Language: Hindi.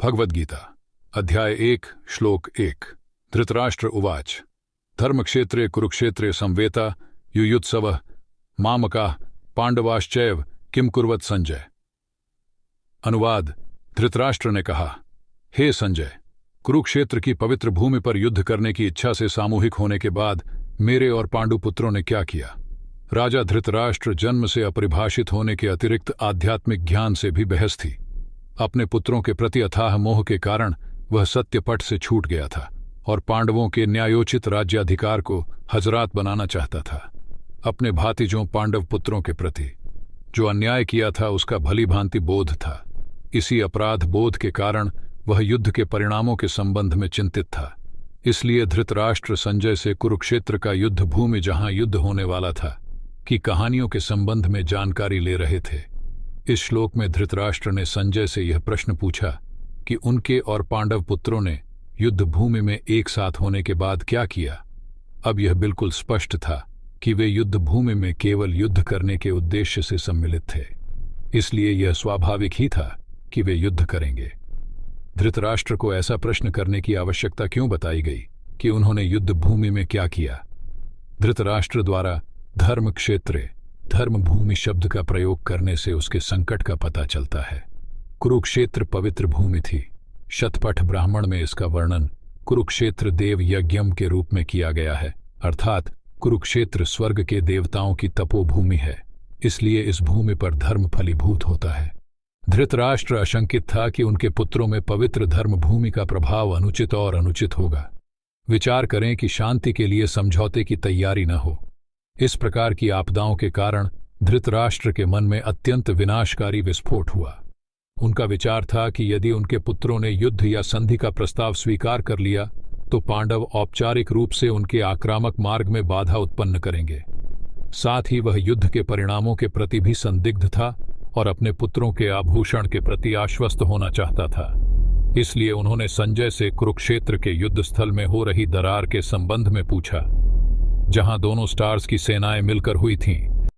भगवद गीता अध्याय 1 श्लोक 1। धृतराष्ट्र उवाच धर्मक्षेत्रे कुरुक्षेत्रे संवेता युयुत्सवः मामकाः पांडवाश्चैव किम कुर्वत संजय। अनुवाद। धृतराष्ट्र ने कहा, हे संजय, कुरुक्षेत्र की पवित्र भूमि पर युद्ध करने की इच्छा से सामूहिक होने के बाद मेरे और पांडुपुत्रों ने क्या किया। राजा धृतराष्ट्र जन्म से अपरिभाषित होने के अतिरिक्त आध्यात्मिक ज्ञान से भी बहस थी। अपने पुत्रों के प्रति अथाह मोह के कारण वह सत्यपट से छूट गया था और पांडवों के न्यायोचित राज्याधिकार को हजरात बनाना चाहता था। अपने भातिजों पांडव पुत्रों के प्रति जो अन्याय किया था उसका भली भांति बोध था। इसी अपराध बोध के कारण वह युद्ध के परिणामों के संबंध में चिंतित था। इसलिए धृतराष्ट्र संजय से कुरुक्षेत्र का युद्ध भूमि जहां युद्ध होने वाला था की कहानियों के संबंध में जानकारी ले रहे थे। इस श्लोक में धृतराष्ट्र ने संजय से यह प्रश्न पूछा कि उनके और पांडव पुत्रों ने युद्ध भूमि में एक साथ होने के बाद क्या किया। अब यह बिल्कुल स्पष्ट था कि वे युद्ध भूमि में केवल युद्ध करने के उद्देश्य से सम्मिलित थे, इसलिए यह स्वाभाविक ही था कि वे युद्ध करेंगे। धृतराष्ट्र को ऐसा प्रश्न करने की आवश्यकता क्यों बताई गई कि उन्होंने युद्ध भूमि में क्या किया। धृतराष्ट्र द्वारा धर्म क्षेत्रे धर्म भूमि शब्द का प्रयोग करने से उसके संकट का पता चलता है। कुरुक्षेत्र पवित्र भूमि थी। शतपथ ब्राह्मण में इसका वर्णन कुरुक्षेत्र देव यज्ञम के रूप में किया गया है, अर्थात कुरुक्षेत्र स्वर्ग के देवताओं की तपोभूमि है, इसलिए इस भूमि पर धर्म फलीभूत होता है। धृतराष्ट्र आशंकित था कि उनके पुत्रों में पवित्र धर्म भूमि का प्रभाव अनुचित और अनुचित होगा। विचार करें कि शांति के लिए समझौते की तैयारी न हो। इस प्रकार की आपदाओं के कारण धृतराष्ट्र के मन में अत्यंत विनाशकारी विस्फोट हुआ। उनका विचार था कि यदि उनके पुत्रों ने युद्ध या संधि का प्रस्ताव स्वीकार कर लिया तो पांडव औपचारिक रूप से उनके आक्रामक मार्ग में बाधा उत्पन्न करेंगे। साथ ही वह युद्ध के परिणामों के प्रति भी संदिग्ध था और अपने पुत्रों के आभूषण के प्रति आश्वस्त होना चाहता था। इसलिए उन्होंने संजय से कुरुक्षेत्र के युद्ध स्थल में हो रही दरार के संबंध में पूछा, जहां दोनों स्टार्स की सेनाएं मिलकर हुई थीं।